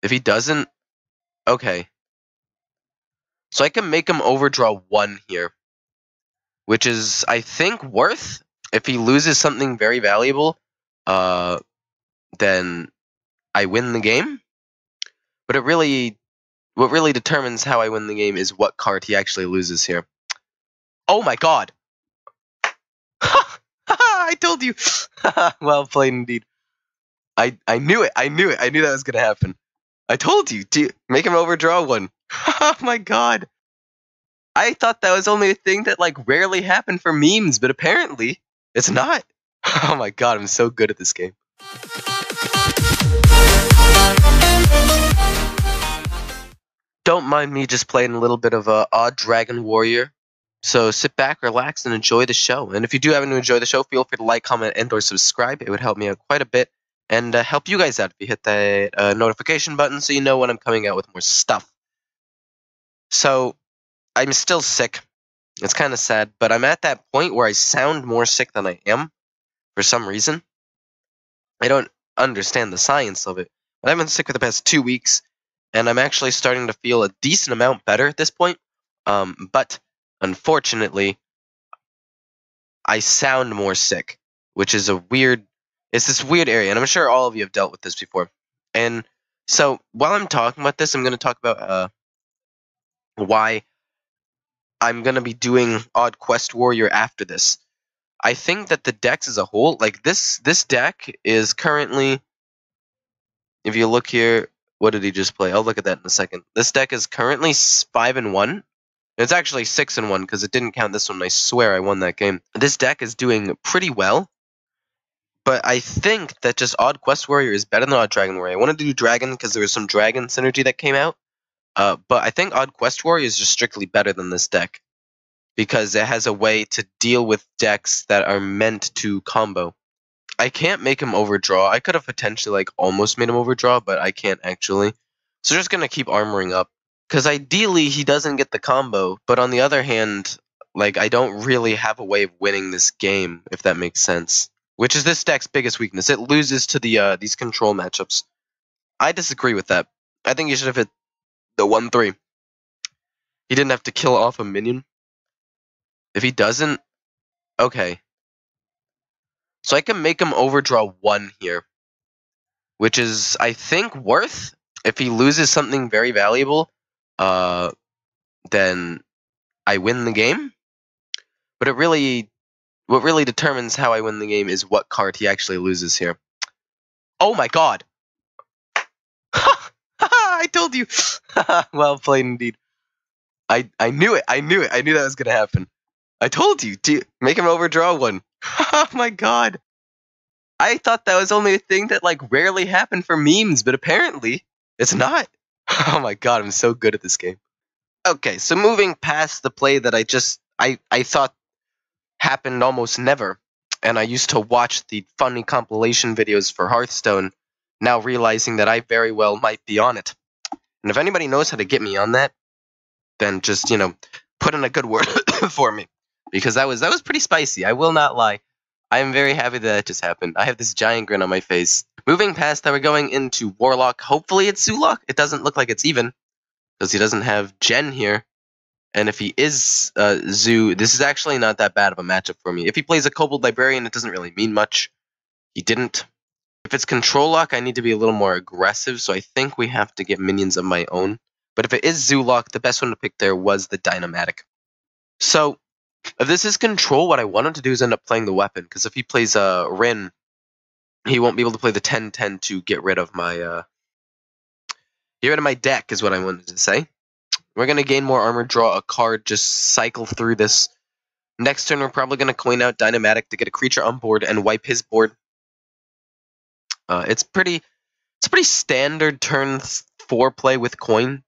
If he doesn't, okay. So I can make him overdraw 1 here, which is, I think, worth. If he loses something very valuable, then I win the game. But what really determines how I win the game is what card he actually loses here. Oh my god! I told you! Well played indeed. I knew it. I knew that was gonna happen. I told you to make him overdraw 1. Oh my god! I thought that was only a thing that like rarely happened for memes, but apparently it's not. Oh my god, I'm so good at this game. Don't mind me just playing a little bit of Odd Dragon Warrior. So sit back, relax, and enjoy the show. And if you do happen to enjoy the show, feel free to like, comment, and/or subscribe. It would help me out quite a bit and help you guys out if you hit that notification button so you know when I'm coming out with more stuff. So I'm still sick. It's kind of sad, but I'm at that point where I sound more sick than I am for some reason. I don't understand the science of it, but I've been sick for the past 2 weeks, and I'm actually starting to feel a decent amount better at this point. But unfortunately, I sound more sick, which is it's this weird area, and I'm sure all of you have dealt with this before. And so while I'm talking about this, I'm going to talk about why I'm going to be doing Odd Quest Warrior after this. I think that the decks as a whole, like this deck is currently, if you look here, what did he just play? I'll look at that in a second. This deck is currently 5-1. It's actually 6-1 because it didn't count this one. I swear I won that game. This deck is doing pretty well, but I think that just Odd Quest Warrior is better than Odd Dragon Warrior. I wanted to do Dragon because there was some Dragon synergy that came out, but I think Odd Quest Warrior is just strictly better than this deck because it has a way to deal with decks that are meant to combo. I can't make him overdraw. I could have potentially like almost made him overdraw, but I can't actually. So just gonna keep armoring up. Because ideally he doesn't get the combo, but on the other hand, like I don't really have a way of winning this game, if that makes sense. Which is this deck's biggest weakness. It loses to these control matchups. I disagree with that. I think he should have hit the 1-3. He didn't have to kill off a minion. If he doesn't, okay. So I can make him overdraw 1 here, which is, I think, worth. If he loses something very valuable, then I win the game. But what really determines how I win the game is what card he actually loses here. Oh my god! I told you! Well played indeed. I knew it. I knew that was gonna happen. I told you to make him overdraw 1. Oh my god! I thought that was only a thing that like rarely happened for memes, but apparently it's not. Oh my god, I'm so good at this game. Okay, so moving past the play that I thought happened almost never, and I used to watch the funny compilation videos for Hearthstone, now realizing that I very well might be on it. And if anybody knows how to get me on that, then just, put in a good word for me. Because that was pretty spicy, I will not lie. I am very happy that just happened. I have this giant grin on my face. Moving past that, we're going into Warlock. Hopefully it's Zulok. It doesn't look like it's even, because he doesn't have Jen here. And if he is Zoo, this is actually not that bad of a matchup for me. If he plays a Kobold Librarian, it doesn't really mean much. He didn't. If it's Control Lock, I need to be a little more aggressive, so I think we have to get minions of my own. But if it is Zulok, the best one to pick there was the Dynamatic. So, if this is Control, what I want him to do is end up playing the weapon, because if he plays Rin, he won't be able to play the 10-10 to get rid of my deck, is what I wanted to say. We're going to gain more armor, draw a card, just cycle through this. Next turn, we're probably going to coin out Dynamatic to get a creature on board and wipe his board. It's pretty standard turn 4 play with coin.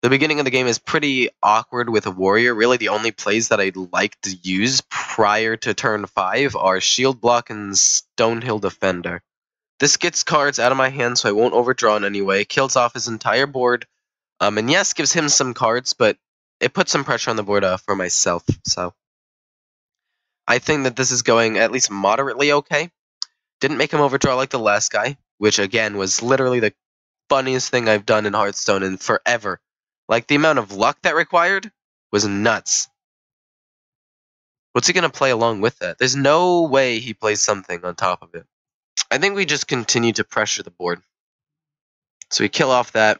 The beginning of the game is pretty awkward with a warrior. Really, the only plays that I'd like to use prior to turn 5 are Shield Block and Stonehill Defender. This gets cards out of my hand, so I won't overdraw in any way. Kills off his entire board. And yes, gives him some cards, but it puts some pressure on the board for myself. So I think that this is going at least moderately okay. Didn't make him overdraw like the last guy, which again was literally the funniest thing I've done in Hearthstone in forever. Like, the amount of luck that required was nuts. What's he going to play along with that? There's no way he plays something on top of it. I think we just continue to pressure the board. So we kill off that.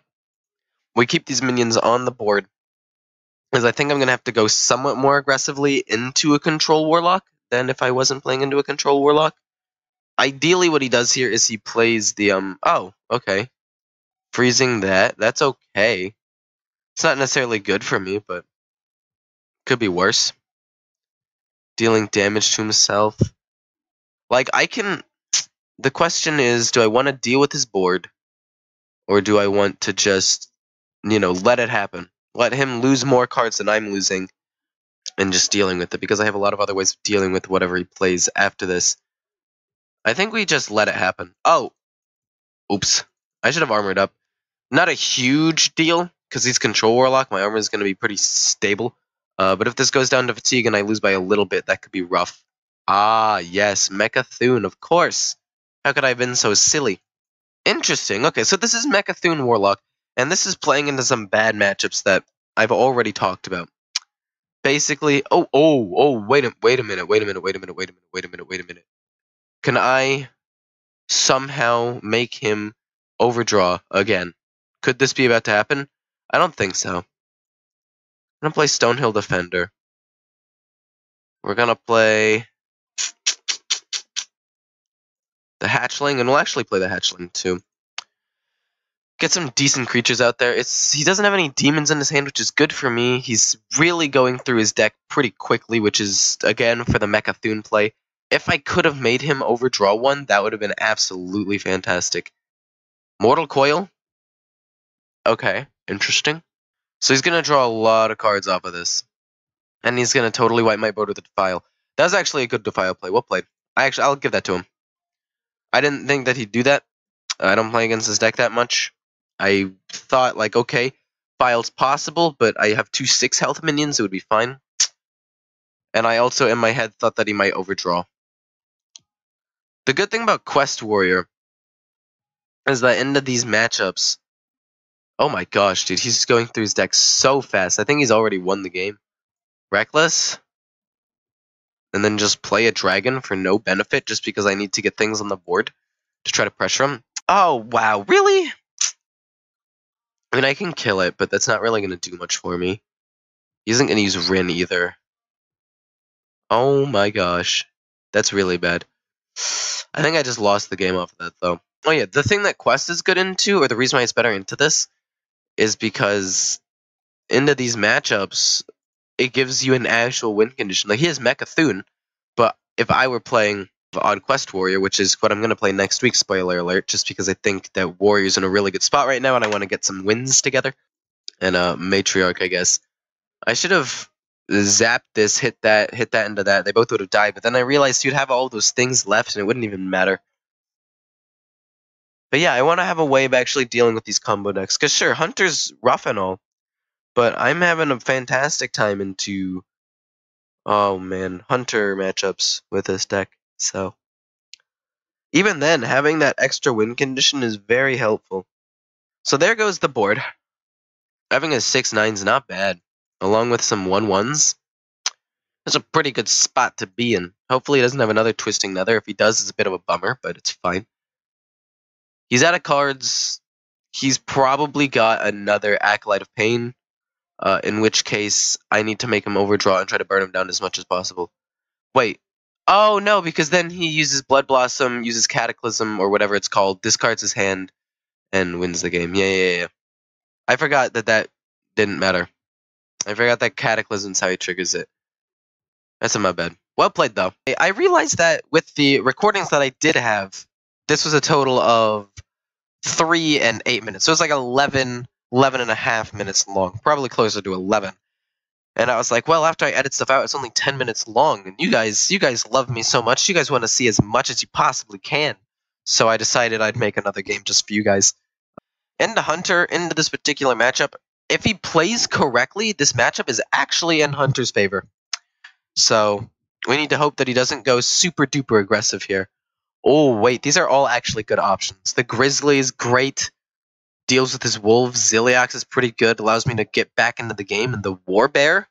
We keep these minions on the board. Because I think I'm going to have to go somewhat more aggressively into a control warlock than if I wasn't playing into a control warlock. Ideally, what he does here is he plays the, oh, okay. Freezing that. That's okay. It's not necessarily good for me, but could be worse. Dealing damage to himself. Like, I can... The question is, do I want to deal with his board? Or do I want to just, let it happen? Let him lose more cards than I'm losing. And just dealing with it. Because I have a lot of other ways of dealing with whatever he plays after this. I think we just let it happen. Oh! Oops. I should have armored up. Not a huge deal. Because he's control warlock. My armor is going to be pretty stable. But if this goes down to fatigue and I lose by a little bit, that could be rough. Ah, yes. Mechathune, of course. How could I have been so silly? Interesting. Okay, so this is Mechathune Warlock, and this is playing into some bad matchups that I've already talked about. Basically, wait a minute. Can I somehow make him overdraw again? Could this be about to happen? I don't think so. I'm gonna play Stonehill Defender. We're gonna play the Hatchling, and we'll actually play the Hatchling too. Get some decent creatures out there. He doesn't have any demons in his hand, which is good for me. He's really going through his deck pretty quickly, which is, again, for the Mechathune play. If I could have made him overdraw one, that would have been absolutely fantastic. Mortal Coil? Okay, interesting. So he's going to draw a lot of cards off of this. And he's going to totally wipe my board with a Defile. That was actually a good Defile play. Well played. I'll give that to him. I didn't think that he'd do that. I don't play against his deck that much. I thought, like, okay, File's possible, but I have 2 6 health minions, it would be fine. And I also, in my head, thought that he might overdraw. The good thing about Quest Warrior is that into these matchups... Oh my gosh, dude, he's going through his deck so fast. I think he's already won the game. Reckless? And then just play a dragon for no benefit just because I need to get things on the board to try to pressure him. Oh, wow, really? I mean, I can kill it, but that's not really going to do much for me. He isn't going to use Rin either. Oh my gosh. That's really bad. I think I just lost the game off of that, though. Oh yeah, the thing that Quest is good into, or the reason why it's better into this, is because into these matchups, it gives you an actual win condition. Like, he has Mechathune, but if I were playing on Quest Warrior, which is what I'm going to play next week, spoiler alert, just because I think that Warrior's in a really good spot right now, and I want to get some wins together. And Matriarch, I guess. I should have zapped this, hit that into that. They both would have died, but then I realized you'd have all those things left, and it wouldn't even matter. But yeah, I want to have a way of actually dealing with these combo decks. Because sure, Hunter's rough and all, but I'm having a fantastic time into, oh man, Hunter matchups with this deck. So even then, having that extra win condition is very helpful. So there goes the board. Having a 6/9's not bad, along with some 1/1s. That's a pretty good spot to be in. Hopefully he doesn't have another Twisting Nether. If he does, it's a bit of a bummer, but it's fine. He's out of cards. He's probably got another Acolyte of Pain, in which case I need to make him overdraw and try to burn him down as much as possible. Wait. Oh, no, because then he uses Blood Blossom, uses Cataclysm, or whatever it's called, discards his hand, and wins the game. Yeah. I forgot that didn't matter. I forgot that Cataclysm's how he triggers it. That's my bad. Well played, though. I realized that with the recordings that I did have, this was a total of 3 and 8 minutes. So it was like 11 and a half minutes long. Probably closer to 11. And I was like, well, after I edit stuff out, it's only 10 minutes long. And you guys love me so much. You guys want to see as much as you possibly can. So I decided I'd make another game just for you guys. Into Hunter, into this particular matchup. If he plays correctly, this matchup is actually in Hunter's favor. So we need to hope that he doesn't go super duper aggressive here. Oh, wait, these are all actually good options. The Grizzly is great. deals with his wolves. Ziliax is pretty good, allows me to get back into the game. And the Warbear,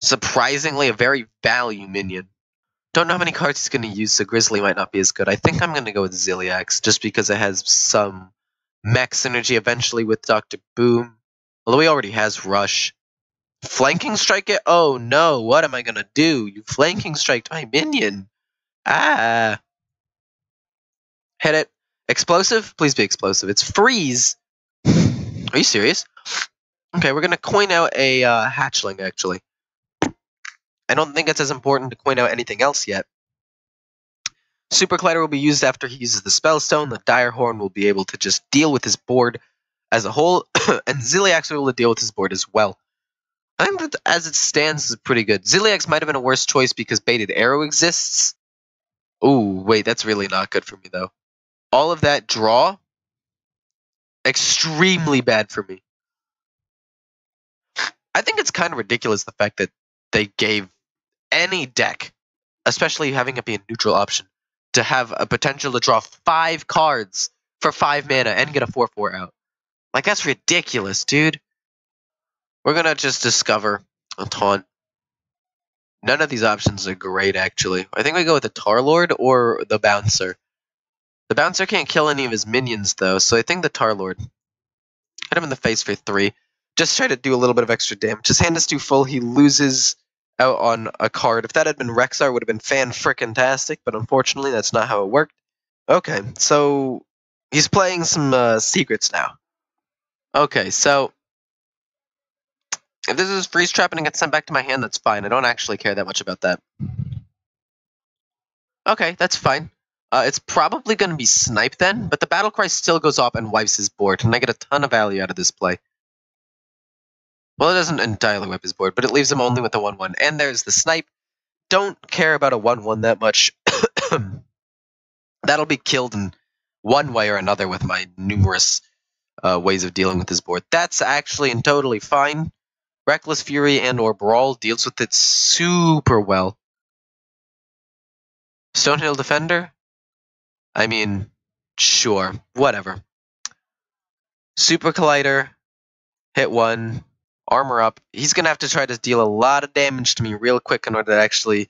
surprisingly, a very value minion. Don't know how many cards he's going to use, so Grizzly might not be as good. I think I'm going to go with Ziliax, just because it has some mech synergy eventually with Dr. Boom. Although he already has Rush. Flanking strike it? Oh no, what am I going to do? You flanking striked my minion. Ah. Hit it. Explosive? Please be explosive. It's freeze. Are you serious? Okay, we're going to coin out a hatchling, actually. I don't think it's as important to coin out anything else yet. Super Collider will be used after he uses the Spellstone. The Dire Horn will be able to just deal with his board as a whole. And Ziliax will be able to deal with his board as well. I think that as it stands, is pretty good. Ziliax might have been a worse choice because Baited Arrow exists. Ooh, wait, that's really not good for me, though. All of that draw, extremely bad for me. I think it's kind of ridiculous, the fact that they gave any deck, especially having it be a neutral option, to have a potential to draw 5 cards for 5 mana and get a 4/4 out. Like, that's ridiculous, dude. We're gonna just discover a taunt. None of these options are great, actually. I think we go with the Tar Lord or the Bouncer. The Bouncer can't kill any of his minions, though, so I think the Tar Lord. Hit him in the face for 3. Just try to do a little bit of extra damage. His hand is too full. He loses out on a card. If that had been Rexar, it would have been fan-frickin-tastic, but unfortunately, that's not how it worked. Okay, so he's playing some secrets now. Okay, so if this is freeze trap and it gets sent back to my hand, that's fine. I don't actually care that much about that. Okay, that's fine. It's probably going to be Snipe then, but the Battle Cry still goes off and wipes his board, and I get a ton of value out of this play. Well, it doesn't entirely wipe his board, but it leaves him only with a 1/1. And there's the Snipe. Don't care about a 1/1 that much. That'll be killed in one way or another with my numerous ways of dealing with his board. That's actually totally fine. Reckless Fury and or Brawl deals with it super well. Stonehill Defender? I mean, sure, whatever. Super Collider, hit 1, armor up. He's going to have to try to deal a lot of damage to me real quick in order to actually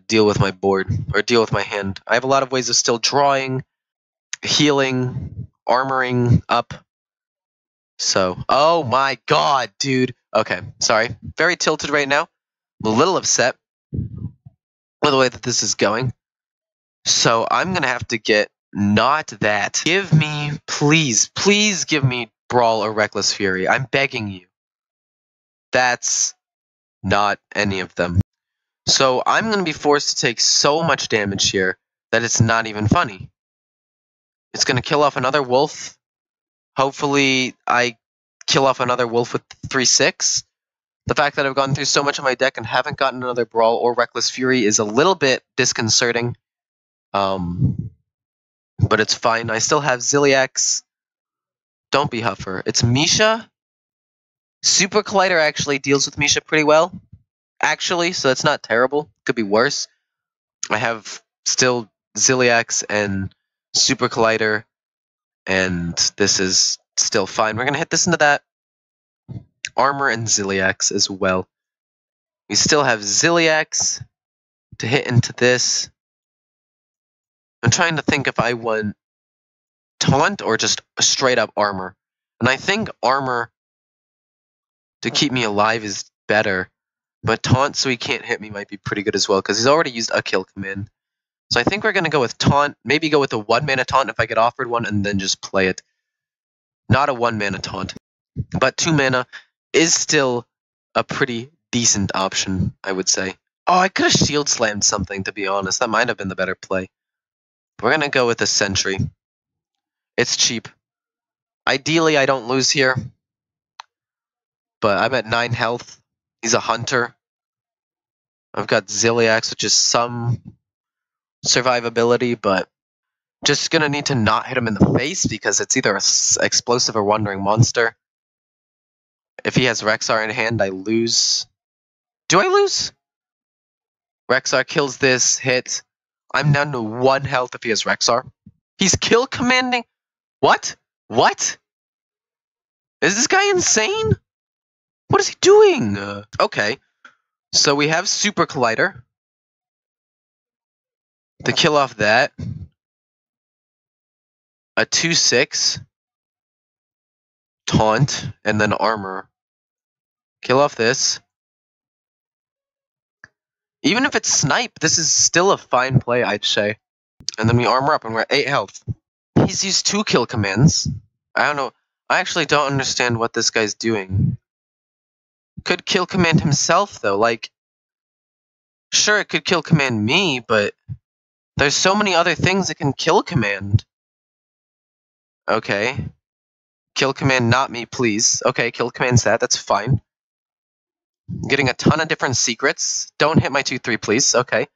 deal with my board, or deal with my hand. I have a lot of ways of still drawing, healing, armoring up. So, oh my god, dude. Okay, sorry. Very tilted right now. I'm a little upset with the way that this is going. So I'm going to have to get not that. Give me, please, please give me Brawl or Reckless Fury. I'm begging you. That's not any of them. So I'm going to be forced to take so much damage here that it's not even funny. It's going to kill off another wolf. Hopefully I kill off another wolf with 3/6. The fact that I've gone through so much of my deck and haven't gotten another Brawl or Reckless Fury is a little bit disconcerting. But it's fine. I still have Ziliax. Don't be Huffer. It's Misha. Super Collider actually deals with Misha pretty well. Actually, so it's not terrible. Could be worse. I have still Ziliax and Super Collider, and this is still fine. We're going to hit this into that. Armor and Ziliax as well. We still have Ziliax to hit into this. I'm trying to think if I want taunt or just straight up armor. And I think armor to keep me alive is better. But taunt so he can't hit me might be pretty good as well, because he's already used a kill command. So I think we're going to go with taunt. Maybe go with a 1-mana taunt if I get offered one, and then just play it. Not a 1-mana taunt. But 2 mana is still a pretty decent option, I would say. Oh, I could have shield slammed something, to be honest. That might have been the better play. We're going to go with a sentry. It's cheap. Ideally, I don't lose here. But I'm at 9 health. He's a hunter. I've got Ziliax, which is some survivability, but just going to need to not hit him in the face because it's either an explosive or wandering monster. If he has Rexar in hand, I lose. Do I lose? Rexar kills this, hit. I'm down to 1 health if he has Rexar. He's kill commanding? What? What? Is this guy insane? What is he doing? Okay. So we have Super Collider to kill off that. A 2/6. Taunt, and then armor. Kill off this. Even if it's snipe, this is still a fine play, I'd say. And then we armor up and we're at 8 health. He's used 2 kill commands. I don't know. I actually don't understand what this guy's doing. Could kill command himself, though. Like, sure, it could kill command me, but there's so many other things it can kill command. Okay. Kill command, not me, please. Okay, kill command's that. That's fine. I'm getting a ton of different secrets. Don't hit my 2/3, please. Okay.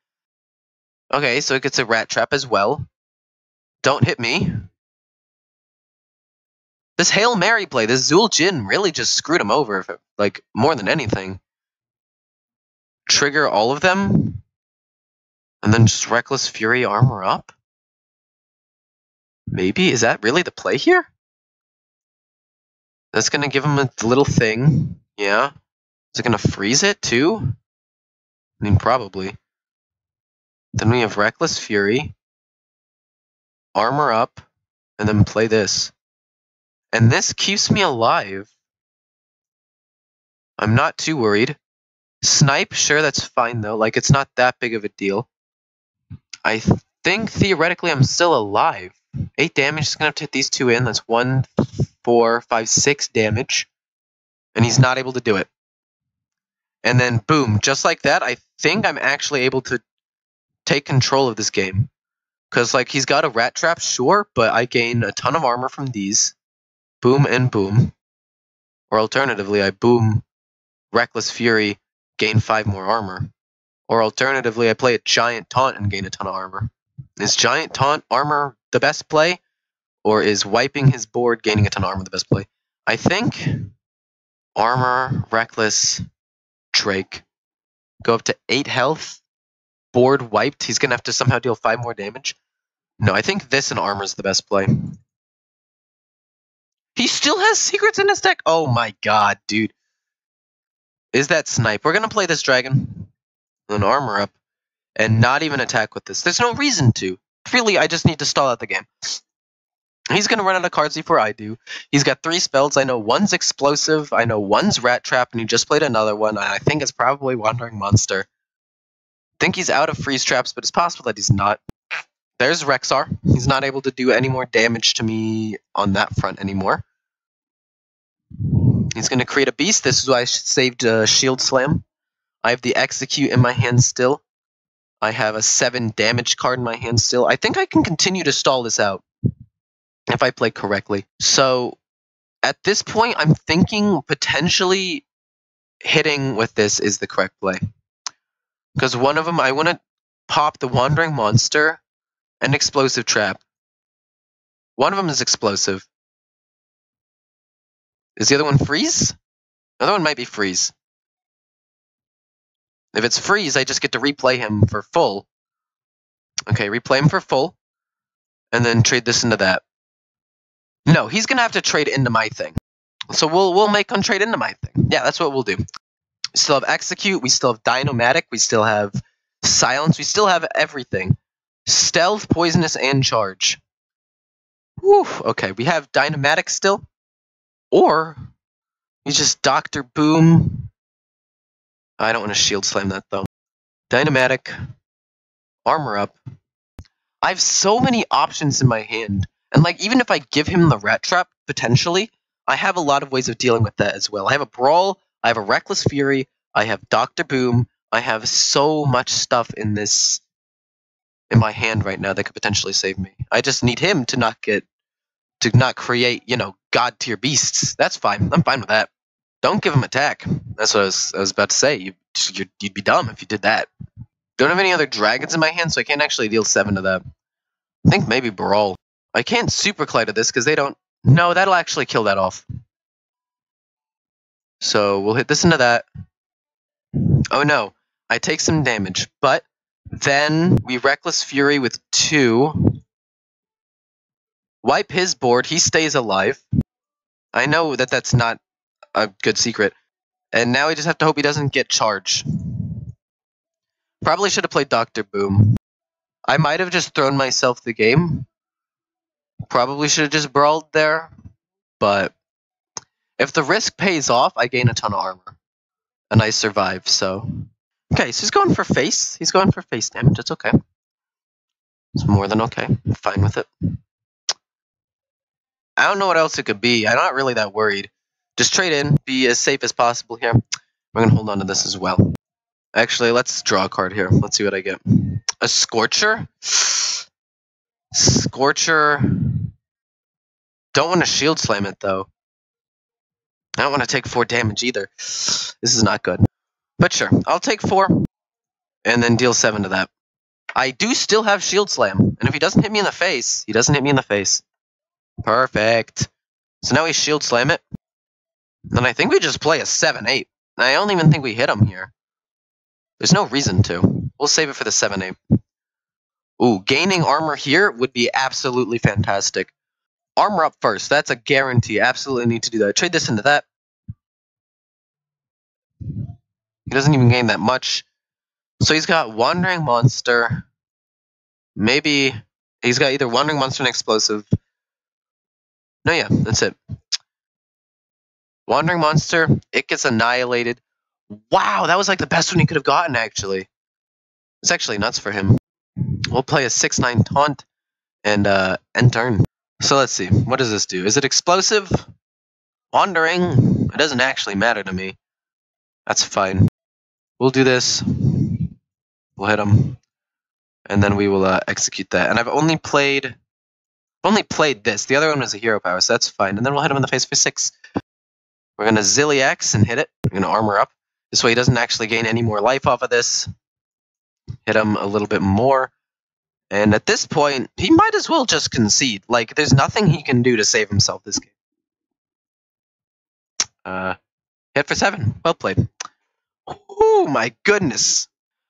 Okay, so it gets a rat trap as well. Don't hit me. This Hail Mary play, this Zul Jin really just screwed him over, like, more than anything. Trigger all of them, and then just Reckless Fury armor up? Maybe? Is that really the play here? That's gonna give him a little thing. Yeah. Is it gonna freeze it, too? I mean, probably. Then we have Reckless Fury, armor up, and then play this. And this keeps me alive. I'm not too worried. Snipe, sure, that's fine, though. Like, it's not that big of a deal. I think, theoretically, I'm still alive. 8 damage, just gonna have to hit these 2 in. That's 1, 4, 5, 6 damage. And he's not able to do it. And then, boom, just like that, I think I'm actually able to take control of this game. Because, like, he's got a rat trap, sure, but I gain a ton of armor from these. Boom and boom. Or alternatively, I boom Reckless Fury, gain 5 more armor. Or alternatively, I play a Giant Taunt and gain a ton of armor. Is Giant Taunt armor the best play? Or is wiping his board, gaining a ton of armor the best play? I think armor, Reckless, Drake. Go up to 8 health. Board wiped. He's going to have to somehow deal 5 more damage. No, I think this and armor is the best play. He still has secrets in his deck? Oh my god, dude. Is that snipe? We're going to play this dragon. Then armor up. And not even attack with this. There's no reason to. Really, I just need to stall out the game. He's going to run out of cards before I do. He's got 3 spells. I know one's explosive. I know one's rat trap, and he just played another one. I think it's probably Wandering Monster. I think he's out of freeze traps, but it's possible that he's not. There's Rexar. He's not able to do any more damage to me on that front anymore. He's going to create a beast. This is why I saved Shield Slam. I have the Execute in my hand still. I have a 7 damage card in my hand still. I think I can continue to stall this out if I play correctly. So at this point, I'm thinking potentially hitting with this is the correct play. Because one of them, I want to pop the Wandering Monster and Explosive Trap. One of them is explosive. Is the other one freeze? The other one might be freeze. If it's freeze, I just get to replay him for full. Okay, replay him for full. And then trade this into that. No, he's going to have to trade into my thing. So we'll make him trade into my thing. Yeah, that's what we'll do. We still have Execute. We still have Dynomatic. We still have Silence. We still have everything. Stealth, Poisonous, and Charge. Whew, okay, we have Dynomatic still. Or you just Dr. Boom. I don't want to Shield Slam that, though. Dynomatic. Armor up. I have so many options in my hand. And, like, even if I give him the Rat Trap, potentially, I have a lot of ways of dealing with that as well. I have a Brawl. I have a Reckless Fury. I have Dr. Boom. I have so much stuff in my hand right now that could potentially save me. I just need him to not create, god tier beasts. That's fine. I'm fine with that. Don't give him attack. That's what I was about to say. You'd be dumb if you did that. Don't have any other dragons in my hand, so I can't actually deal 7 to that. I think maybe Brawl. I can't Super Collide this because they don't. No, that'll actually kill that off. So we'll hit this into that. Oh no, I take some damage, but then we Reckless Fury with 2. Wipe his board, he stays alive. I know that that's not a good secret. And now we just have to hope he doesn't get charged. Probably should have played Dr. Boom. I might have just thrown myself the game. Probably should have just brawled there. But if the risk pays off, I gain a ton of armor. And I survive, so... Okay, so he's going for face. He's going for face damage. It's okay. It's more than okay. I'm fine with it. I don't know what else it could be. I'm not really that worried. Just trade in. Be as safe as possible here. We're going to hold on to this as well. Actually, let's draw a card here. Let's see what I get. A Scorcher? Scorcher... Don't want to shield slam it, though. I don't want to take 4 damage either. This is not good. But sure, I'll take 4. And then deal 7 to that. I do still have shield slam. And if he doesn't hit me in the face, he doesn't hit me in the face. Perfect. So now we shield slam it. Then I think we just play a 7-8. I don't even think we hit him here. There's no reason to. We'll save it for the 7-8. Ooh, gaining armor here would be absolutely fantastic. Armor up first. That's a guarantee. Absolutely need to do that. Trade this into that. He doesn't even gain that much. So he's got Wandering Monster. Maybe he's got either Wandering Monster and Explosive. No, yeah, that's it. Wandering Monster. It gets annihilated. Wow, that was like the best one he could have gotten, actually. It's actually nuts for him. We'll play a 6-9 taunt and end turn. So let's see. What does this do? Is it explosive? Wandering? It doesn't actually matter to me. That's fine. We'll do this. We'll hit him. And then we will execute that. And I've only played this. The other one was a hero power, so that's fine. And then we'll hit him in the face for 6. We're going to Zilliax and hit it. We're going to armor up. This way he doesn't actually gain any more life off of this. Hit him a little bit more. And at this point, he might as well just concede. Like, there's nothing he can do to save himself this game. Hit for 7. Well played. Oh my goodness.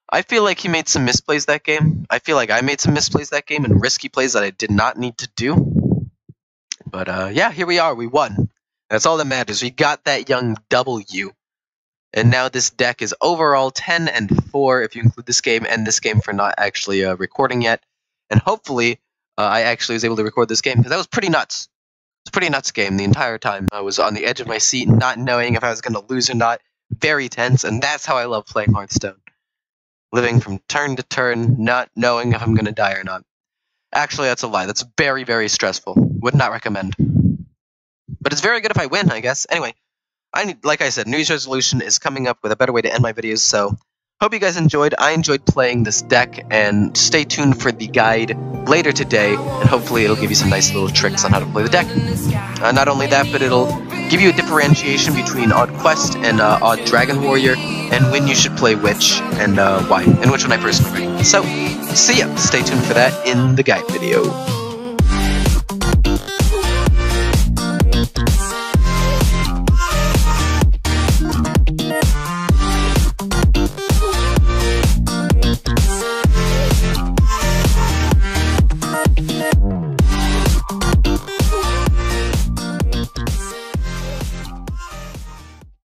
I feel like he made some misplays that game. I feel like I made some misplays that game and risky plays that I did not need to do. But yeah, here we are. We won. That's all that matters. We got that young W. And now this deck is overall 10-4 if you include this game and this game for not actually recording yet. And hopefully I actually was able to record this game because that was pretty nuts. It's a pretty nuts game the entire time. I was on the edge of my seat not knowing if I was going to lose or not. Very tense, and that's how I love playing Hearthstone. Living from turn to turn, not knowing if I'm going to die or not. Actually, that's a lie. That's very, very stressful. Would not recommend. But it's very good if I win, I guess. Anyway, like I said, New Year's resolution is coming up with a better way to end my videos, so hope you guys enjoyed. I enjoyed playing this deck, and stay tuned for the guide later today, and hopefully it'll give you some nice little tricks on how to play the deck. Not only that, but it'll give you a differentiation between Odd Quest and Odd Dragon Warrior, and when you should play which, and why, and which one I personally recommend. So, see ya! Stay tuned for that in the guide video.